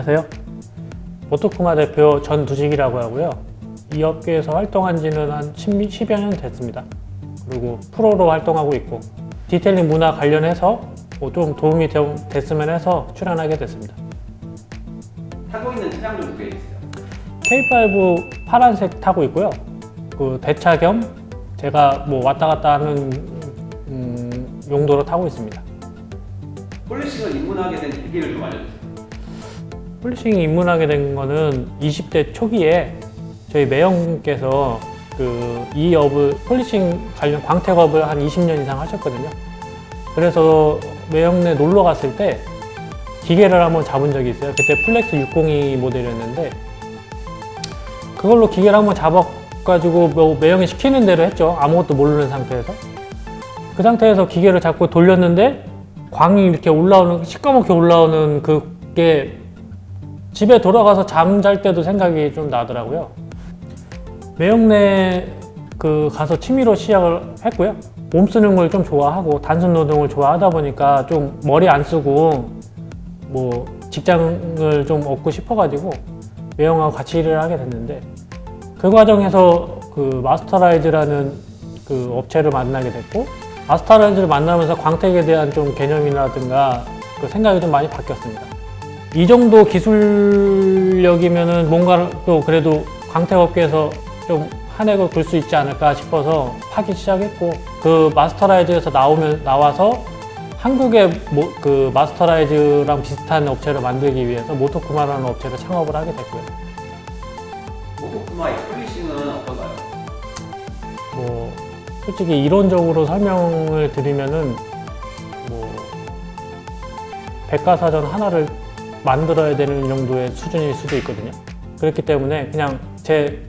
안녕하세요. 모토쿠마 대표 전두직이라고 하고요. 이 업계에서 활동한 지는 한 10여 년 됐습니다. 그리고 프로로 활동하고 있고 디테일링 문화 관련해서 좀 도움이 됐으면 해서 출연하게 됐습니다. 타고 있는 차량 좀 소개해 주세요. K5 파란색 타고 있고요. 그 대차 겸 제가 뭐 왔다 갔다 하는 용도로 타고 있습니다. 폴리싱을 입문하게 된 계기를 좀 알려주세요. 폴리싱이 입문하게 된 거는 20대 초기에 저희 매형께서 이 업을 폴리싱 관련 광택업을 한 20년 이상 하셨거든요. 그래서 매형네 놀러 갔을 때 기계를 한번 잡은 적이 있어요. 그때 플렉스 602 모델이었는데 그걸로 기계를 한번 잡아가지고 뭐 매형이 시키는 대로 했죠. 아무것도 모르는 상태에서. 그 상태에서 기계를 잡고 돌렸는데 광이 이렇게 올라오는, 시꺼멓게 올라오는 그게 집에 돌아가서 잠잘 때도 생각이 좀 나더라고요. 매형네 가서 취미로 시작을 했고요. 몸 쓰는 걸 좀 좋아하고 단순 노동을 좋아하다 보니까 좀 머리 안 쓰고 뭐 직장을 좀 얻고 싶어가지고 매형하고 같이 일을 하게 됐는데 그 과정에서 마스터라이즈라는 업체를 만나게 됐고 마스터라이즈를 만나면서 광택에 대한 좀 개념이라든가 생각이 좀 많이 바뀌었습니다. 이 정도 기술력이면은 뭔가 또 그래도 광택업계에서 좀 한 획을 굴 수 있지 않을까 싶어서 하기 시작했고 그 마스터라이즈에서 나와서 한국의 마스터라이즈랑 비슷한 업체를 만들기 위해서 모토쿠마라는 업체를 창업을 하게 됐고요. 모토쿠마의 폴리싱은 어떤가요? 뭐 솔직히 이론적으로 설명을 드리면은 뭐 백과사전 하나를 만들어야 되는 정도의 수준일 수도 있거든요. 그렇기 때문에 그냥 제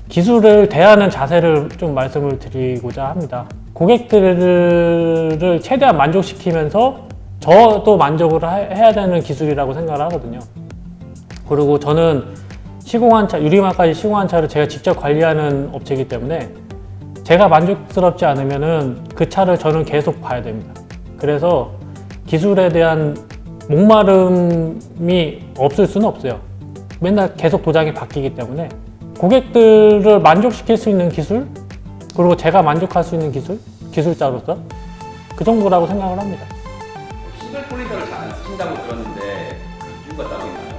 기술을 대하는 자세를 좀 말씀을 드리고자 합니다. 고객들을 최대한 만족시키면서 저도 만족을 해야 되는 기술이라고 생각을 하거든요. 그리고 저는 시공한 차, 유리막까지 시공한 차를 제가 직접 관리하는 업체이기 때문에 제가 만족스럽지 않으면은 그 차를 저는 계속 봐야 됩니다. 그래서 기술에 대한 목마름이 없을 수는 없어요. 맨날 계속 도장이 바뀌기 때문에 고객들을 만족시킬 수 있는 기술, 그리고 제가 만족할 수 있는 기술자로서 그 정도라고 생각을 합니다. 싱글 폴리셔를 잘 안 쓰신다고 들었는데 그 이유가 따로 있나요?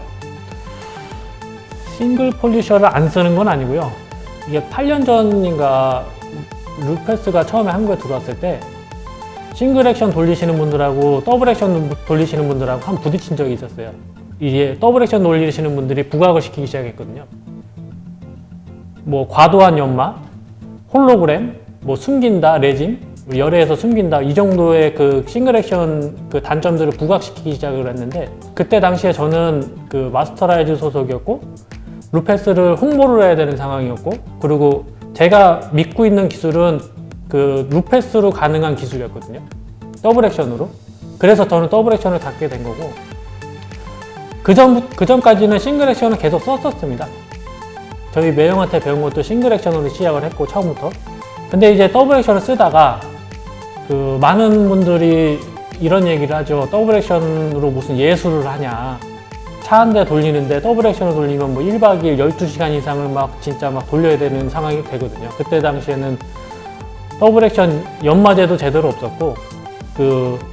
싱글 폴리셔를 안 쓰는 건 아니고요. 이게 8년 전인가 루페스가 처음에 한국에 들어왔을 때 싱글 액션 돌리시는 분들하고 더블 액션 돌리시는 분들하고 한 부딪힌 적이 있었어요. 이게 더블 액션 돌리시는 분들이 부각을 시키기 시작했거든요. 뭐 과도한 연마, 홀로그램, 뭐 숨긴다, 레진, 열에서 숨긴다 이 정도의 싱글 액션 단점들을 부각시키기 시작을 했는데 그때 당시에 저는 마스터라이즈 소속이었고 루페스를 홍보를 해야 되는 상황이었고 그리고 제가 믿고 있는 기술은 루페스로 가능한 기술이었거든요. 더블 액션으로. 그래서 저는 더블 액션을 갖게 된 거고 그 전까지는 싱글 액션을 계속 썼었습니다. 저희 매형한테 배운 것도 싱글 액션으로 시작을 했고 처음부터. 근데 이제 더블 액션을 쓰다가 많은 분들이 이런 얘기를 하죠. 더블 액션으로 무슨 예술을 하냐. 차 한 대 돌리는데 더블 액션을 돌리면 뭐 1박 2일 12시간 이상을 진짜 돌려야 되는 상황이 되거든요. 그때 당시에는 더블 액션 연마제도 제대로 없었고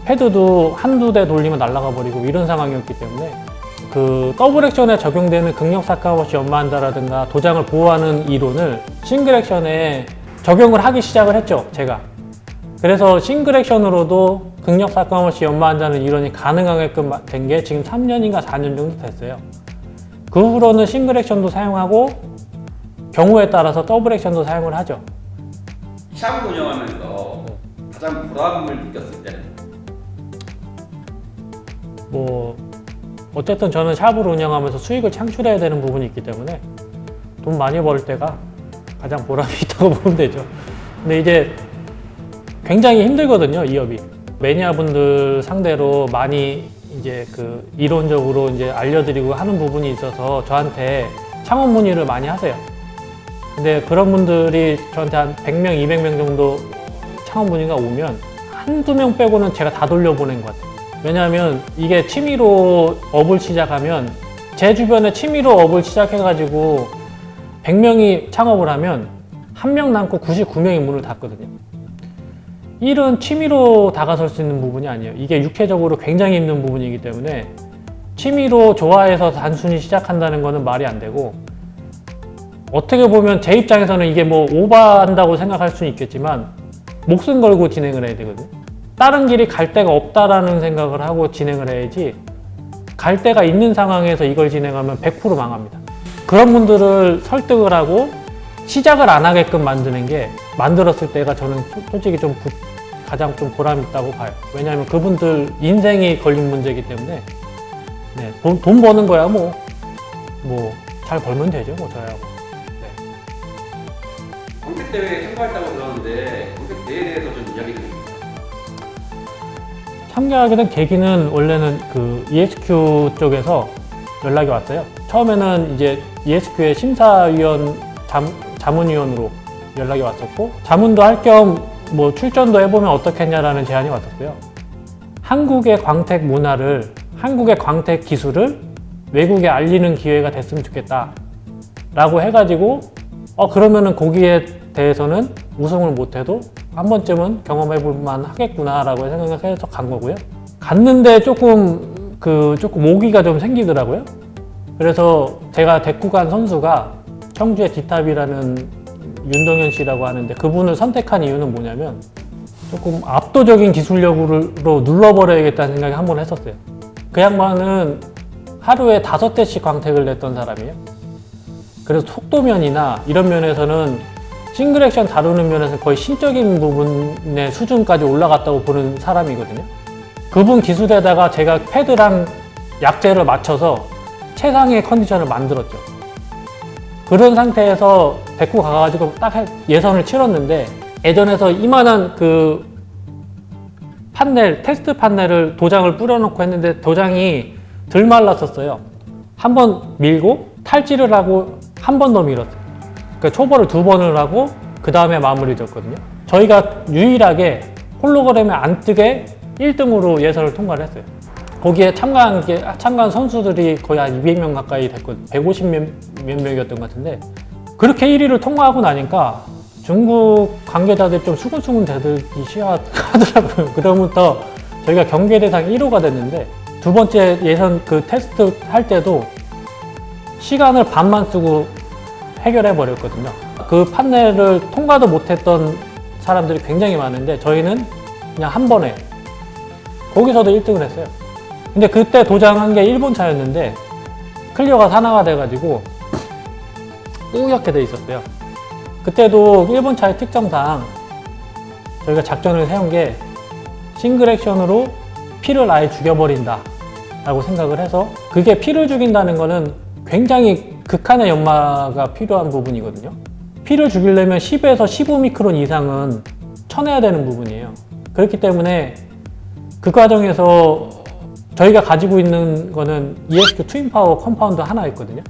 패드도 한두 대 돌리면 날아가 버리고 이런 상황이었기 때문에 더블 액션에 적용되는 극력 삭감 없이 연마한다라든가 도장을 보호하는 이론을 싱글 액션에 적용을 하기 시작을 했죠, 제가. 그래서 싱글 액션으로도 극력 삭감 없이 연마한다는 이론이 가능하게끔 된 게 지금 3년인가 4년 정도 됐어요. 그 후로는 싱글 액션도 사용하고 경우에 따라서 더블 액션도 사용을 하죠. 샵을 운영하면서 가장 보람을 느꼈을 때는? 뭐 어쨌든 저는 샵을 운영하면서 수익을 창출해야 되는 부분이 있기 때문에 돈 많이 벌 때가 가장 보람이 있다고 보면 되죠. 근데 이제 굉장히 힘들거든요, 이 업이. 매니아분들 상대로 많이 이제 이론적으로 이제 알려드리고 하는 부분이 있어서 저한테 창업 문의를 많이 하세요. 근데 그런 분들이 저한테 한 100명, 200명 정도 창업 문의가 오면 한두 명 빼고는 제가 다 돌려보낸 것 같아요. 왜냐하면 이게 취미로 업을 시작하면 제 주변에 취미로 업을 시작해가지고 100명이 창업을 하면 1명 남고 99명이 문을 닫거든요. 일은 취미로 다가설 수 있는 부분이 아니에요. 이게 육체적으로 굉장히 힘든 부분이기 때문에 취미로 좋아해서 단순히 시작한다는 거는 말이 안 되고, 어떻게 보면 제 입장에서는 이게 뭐 오버한다고 생각할 수는 있겠지만 목숨 걸고 진행을 해야 되거든요. 다른 길이 갈 데가 없다라는 생각을 하고 진행을 해야지, 갈 데가 있는 상황에서 이걸 진행하면 100% 망합니다. 그런 분들을 설득을 하고 시작을 안 하게끔 만드는 게, 만들었을 때가 저는 솔직히 좀 가장 좀 보람 있다고 봐요. 왜냐하면 그분들 인생이 걸린 문제이기 때문에. 네, 돈 버는 거야 뭐 잘 벌면 되죠 뭐 저야고. 네. 광택 대회에 참가했다고 들었는데 광택 대회에 대해서 좀 이야기 좀 해주세요. 참가하게 된 계기는 원래는 그 ESQ 쪽에서 연락이 왔어요. 처음에는 이제 ESQ의 심사위원 자문위원으로 연락이 왔었고, 자문도 할 겸 뭐 출전도 해보면 어떻겠냐라는 제안이 왔었고요. 한국의 광택 문화를, 한국의 광택 기술을 외국에 알리는 기회가 됐으면 좋겠다 라고 해가지고, 그러면은 거기에 대해서는 우승을 못해도 한 번쯤은 경험해볼 만 하겠구나 라고 생각해서 간 거고요. 갔는데 조금 오기가 좀 생기더라고요. 그래서 제가 데리고 간 선수가 청주의 디탑이라는 윤동현 씨라고 하는데, 그분을 선택한 이유는 뭐냐면 조금 압도적인 기술력으로 눌러버려야겠다는 생각을 한번 했었어요. 그 양반은 하루에 5대씩 광택을 냈던 사람이에요. 그래서 속도면이나 이런 면에서는 싱글 액션 다루는 면에서 거의 신적인 부분의 수준까지 올라갔다고 보는 사람이거든요. 그분 기술에다가 제가 패드랑 약재를 맞춰서 최상의 컨디션을 만들었죠. 그런 상태에서 데리고 가가지고 딱 예선을 치렀는데, 예전에서 이만한 그 판넬, 테스트 판넬을 도장을 뿌려놓고 했는데 도장이 덜 말랐었어요. 한 번 밀고 탈지를 하고 한 번 더 밀었어요. 그러니까 초벌을 2번을 하고 그 다음에 마무리 졌거든요. 저희가 유일하게 홀로그램에 안 뜨게 1등으로 예선을 통과를 했어요. 거기에 참가한 선수들이 거의 한 200명 가까이 됐거든요. 150 몇 명이었던 것 같은데, 그렇게 1위를 통과하고 나니까 중국 관계자들이 좀 수근수근 대들기 시작하더라고요. 그다음부터 저희가 경계 대상 1호가 됐는데, 두 번째 예선 그 테스트 할 때도 시간을 반만 쓰고 해결해 버렸거든요. 그 판넬을 통과도 못했던 사람들이 굉장히 많은데 저희는 그냥 한 번에 거기서도 1등을 했어요. 근데 그때 도장한 게 일본 차였는데 클리어가 산화가 돼가지고 뿌옇게 돼 있었어요. 그때도 일본 차의 특성상 저희가 작전을 세운 게 싱글 액션으로 피를 아예 죽여버린다 라고 생각을 해서, 그게 피를 죽인다는 거는 굉장히 극한의 연마가 필요한 부분이거든요. 피를 죽이려면 10에서 15미크론 이상은 쳐내야 되는 부분이에요. 그렇기 때문에 그 과정에서 저희가 가지고 있는 거는 ESQ 트윈파워 컴파운드 하나 있거든요.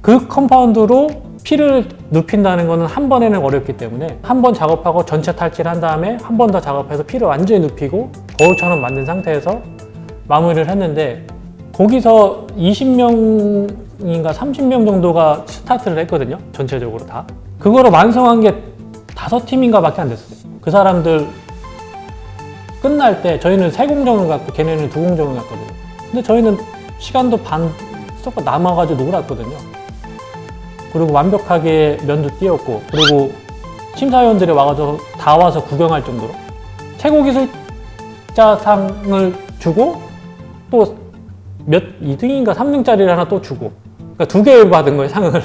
그 컴파운드로 피를 눕힌다는 거는 한 번에는 어렵기 때문에 한 번 작업하고 전체 탈취를 한 다음에 한 번 더 작업해서 피를 완전히 눕히고 거울처럼 만든 상태에서 마무리를 했는데, 거기서 20명인가 30명 정도가 스타트를 했거든요. 전체적으로 다. 그거를 완성한 게 5팀인가 밖에 안 됐어요. 그 사람들 끝날 때 저희는 3공정을 갔고 걔네는 2공정을 갔거든요. 근데 저희는 시간도 반 썩고 남아가지고 놀았거든요. 그리고 완벽하게 면도 띄었고, 그리고 심사위원들이 와가지고 다 와서 구경할 정도로 최고 기술자상을 주고 또 2등인가 3등짜리를 하나 또 주고, 그러니까 2개를 받은 거예요, 상을.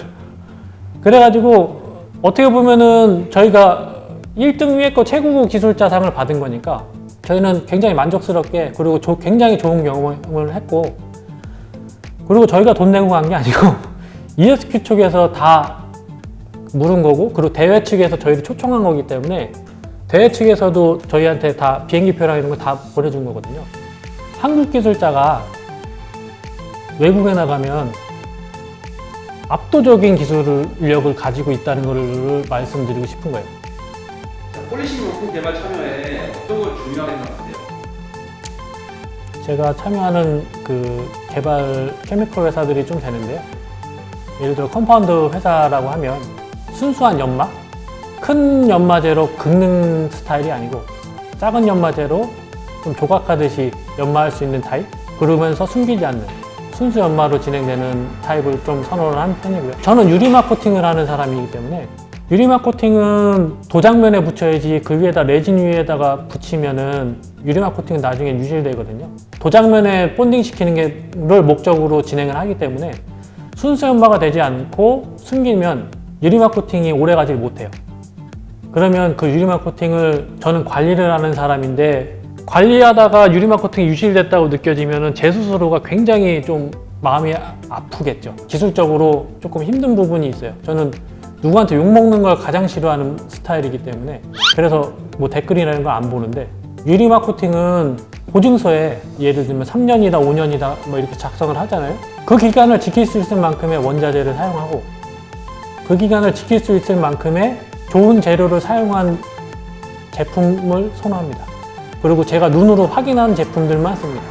그래가지고 어떻게 보면은 저희가 1등 위에 거 최고 기술자상을 받은 거니까 저희는 굉장히 만족스럽게, 그리고 굉장히 좋은 경험을 했고, 그리고 저희가 돈 내고 간 게 아니고 ESQ 쪽에서 다 물은 거고, 그리고 대회 측에서 저희를 초청한 거기 때문에 대회 측에서도 저희한테 다 비행기표랑 이런 거 다 보내준 거거든요. 한국 기술자가 외국에 나가면 압도적인 기술력을 가지고 있다는 것을 말씀드리고 싶은 거예요. 자, 폴리싱 용품 개발 참여에 어떤 걸 중요하게 생각하세요? 제가 참여하는 그 개발 케미컬 회사들이 좀 되는데요. 예를 들어 컴파운드 회사라고 하면 순수한 연마? 큰 연마제로 긁는 스타일이 아니고 작은 연마제로 좀 조각하듯이 연마할 수 있는 타입? 그러면서 숨기지 않는 순수 연마로 진행되는 타입을 좀 선호를 하는 편이고요. 저는 유리막 코팅을 하는 사람이기 때문에 유리막 코팅은 도장면에 붙여야지 그 위에다 레진 위에다가 붙이면은 유리막 코팅은 나중에 유실되거든요. 도장면에 본딩 시키는 게를 목적으로 진행을 하기 때문에 순수 연마가 되지 않고 숨기면 유리막 코팅이 오래 가지 못해요. 그러면 그 유리막 코팅을 저는 관리를 하는 사람인데 관리하다가 유리막 코팅이 유실됐다고 느껴지면 제 스스로가 굉장히 좀 마음이 아프겠죠. 기술적으로 조금 힘든 부분이 있어요. 저는 누구한테 욕먹는 걸 가장 싫어하는 스타일이기 때문에 그래서 뭐 댓글이라는 걸 안 보는데 유리막 코팅은 보증서에 예를 들면 3년이다 5년이다 뭐 이렇게 작성을 하잖아요. 그 기간을 지킬 수 있을 만큼의 원자재를 사용하고 그 기간을 지킬 수 있을 만큼의 좋은 재료를 사용한 제품을 선호합니다. 그리고 제가 눈으로 확인한 제품들만 씁니다.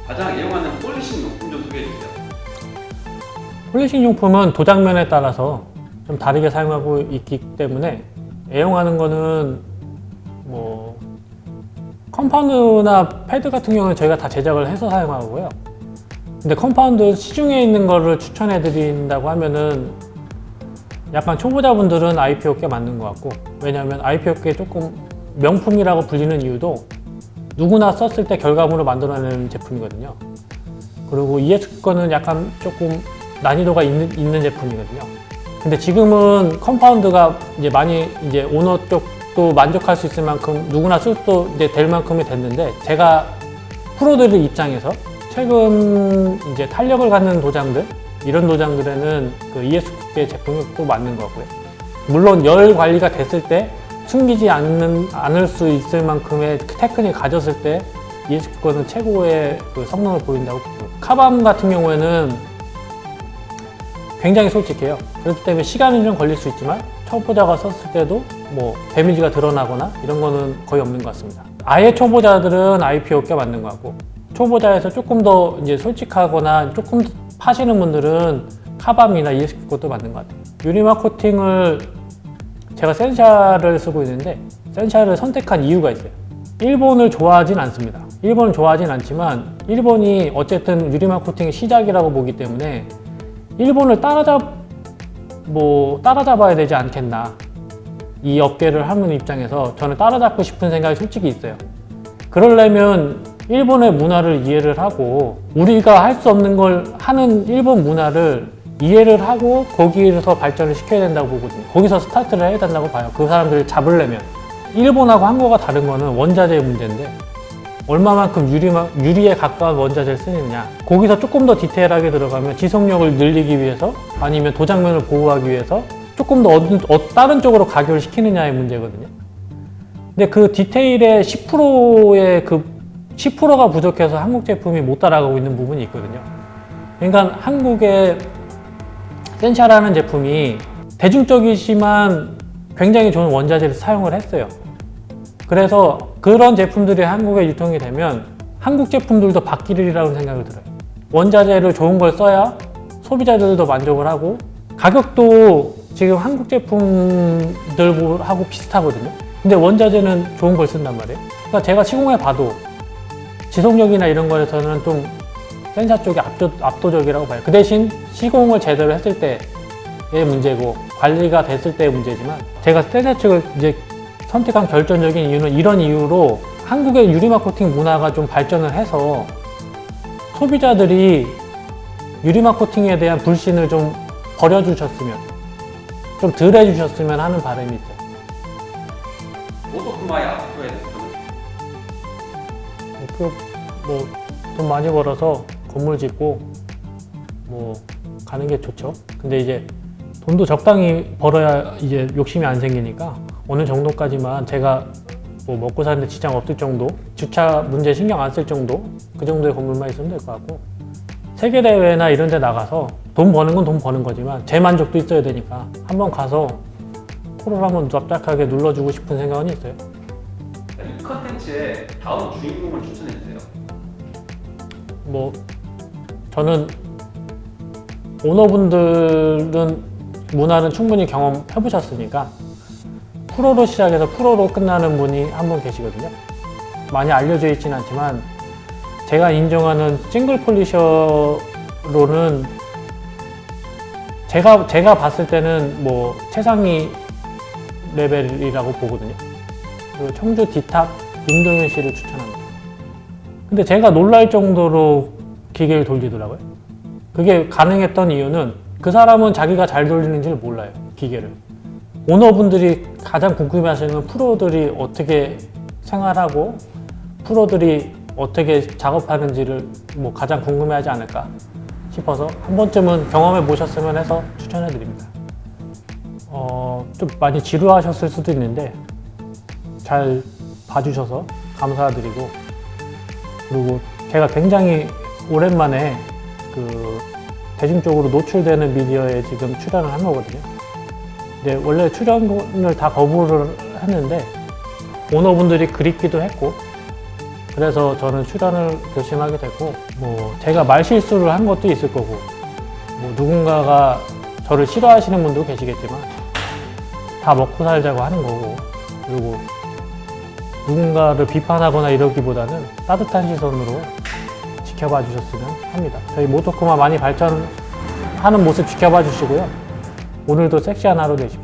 가장 애용하는 폴리싱 용품 좀 소개해 주세요. 폴리싱 용품은 도장면에 따라서 좀 다르게 사용하고 있기 때문에 애용하는 거는 뭐 컴파운드나 패드 같은 경우는 저희가 다 제작을 해서 사용하고요. 근데 컴파운드 시중에 있는 거를 추천해 드린다고 하면은 약간 초보자분들은 IPO께 맞는 것 같고, 왜냐하면 IPO께 조금 명품이라고 불리는 이유도 누구나 썼을 때 결과물을 만들어내는 제품이거든요. 그리고 ES 거는 약간 조금 난이도가 있는 제품이거든요. 근데 지금은 컴파운드가 이제 많이 이제 오너 쪽도 만족할 수 있을 만큼 누구나 쓸 수 이제 될 만큼이 됐는데, 제가 프로들 입장에서 최근 이제 탄력을 갖는 도장들, 이런 도장들에는 그 ESQ의 제품이 또 맞는 거고요. 물론 열 관리가 됐을 때 숨기지 않을 수 있을 만큼의 테크닉을 가졌을 때 ESQ 거는 최고의 그 성능을 보인다고 보고요. 카밤 같은 경우에는 굉장히 솔직해요. 그렇기 때문에 시간은 좀 걸릴 수 있지만 초보자가 썼을 때도 뭐 데미지가 드러나거나 이런 거는 거의 없는 것 같습니다. 아예 초보자들은 IPO께 맞는 것 같고, 초보자에서 조금 더 이제 솔직하거나 조금 더 파시는 분들은 카밤이나 ESQ 것도 맞는 것 같아요. 유리막 코팅을 제가 센샤를 쓰고 있는데 센샤를 선택한 이유가 있어요. 일본을 좋아하진 않습니다. 일본을 좋아하진 않지만 일본이 어쨌든 유리막 코팅의 시작이라고 보기 때문에 일본을 따라잡아야 되지 않겠나. 이 업계를 하는 입장에서 저는 따라잡고 싶은 생각이 솔직히 있어요. 그러려면 일본의 문화를 이해를 하고 우리가 할 수 없는 걸 하는 일본 문화를 이해를 하고 거기에서 발전을 시켜야 된다고 보거든요. 거기서 스타트를 해야 된다고 봐요. 그 사람들을 잡으려면. 일본하고 한국과 다른 거는 원자재의 문제인데 얼마만큼 유리에 가까운 원자재를 쓰느냐, 거기서 조금 더 디테일하게 들어가면 지속력을 늘리기 위해서 아니면 도장면을 보호하기 위해서 조금 더 다른 쪽으로 가교를 시키느냐의 문제거든요. 근데 그 디테일의 10%의 그 10%가 부족해서 한국 제품이 못 따라가고 있는 부분이 있거든요. 그러니까 한국의 센샤라는 제품이 대중적이지만 굉장히 좋은 원자재를 사용을 했어요. 그래서 그런 제품들이 한국에 유통이 되면 한국 제품들도 바뀌리라고 생각이 들어요. 원자재를 좋은 걸 써야 소비자들도 만족을 하고, 가격도 지금 한국 제품들하고 비슷하거든요. 근데 원자재는 좋은 걸 쓴단 말이에요. 그러니까 제가 시공해 봐도 지속력이나 이런 거에서는 좀 센샤 쪽이 압도적이라고 봐요. 그 대신 시공을 제대로 했을 때의 문제고 관리가 됐을 때의 문제지만, 제가 센샤 쪽을 이제 선택한 결정적인 이유는 이런 이유로 한국의 유리막 코팅 문화가 좀 발전을 해서 소비자들이 유리막 코팅에 대한 불신을 좀 버려주셨으면, 좀 덜 해주셨으면 하는 바람이 있어요. 오토크마의 앞으로의 목표는? 돈 많이 벌어서 건물 짓고 가는 게 좋죠. 근데 이제 돈도 적당히 벌어야 이제 욕심이 안 생기니까 어느 정도까지만 제가 먹고 사는데 지장 없을 정도, 주차 문제 신경 안 쓸 정도, 그 정도의 건물만 있으면 될 것 같고, 세계대회나 이런 데 나가서 돈 버는 건 돈 버는 거지만 제 만족도 있어야 되니까 한번 가서 코를 한번 납작하게 눌러주고 싶은 생각은 있어요. 이 컨텐츠의 다음 주인공을 추천해주세요. 뭐 저는 오너분들은 문화는 충분히 경험해 보셨으니까 프로로 시작해서 프로로 끝나는 분이 한 분 계시거든요. 많이 알려져 있진 않지만 제가 인정하는 싱글 폴리셔로는 제가 봤을 때는 뭐 최상위 레벨이라고 보거든요. 그리고 청주 디탑 윤동현 씨를 추천합니다. 근데 제가 놀랄 정도로 기계를 돌리더라고요. 그게 가능했던 이유는 그 사람은 자기가 잘 돌리는지를 몰라요, 기계를. 오너분들이 가장 궁금해하시는 건 프로들이 어떻게 생활하고 프로들이 어떻게 작업하는지를 뭐 가장 궁금해하지 않을까 싶어서 한 번쯤은 경험해 보셨으면 해서 추천해 드립니다. 좀 많이 지루하셨을 수도 있는데 잘 봐주셔서 감사드리고, 그리고 제가 굉장히 오랜만에 그 대중적으로 노출되는 미디어에 지금 출연을 한 거거든요. 근데 원래 출연을 다 거부를 했는데 오너분들이 그립기도 했고, 그래서 저는 출연을 결심하게 됐고, 뭐 제가 말실수를 한 것도 있을 거고, 뭐 누군가가 저를 싫어하시는 분도 계시겠지만 다 먹고 살자고 하는 거고, 그리고 누군가를 비판하거나 이러기보다는 따뜻한 시선으로 지켜봐 주셨으면 합니다. 저희 모토코마 많이 발전하는 모습 지켜봐 주시고요. 오늘도 섹시한 하루 되십시오.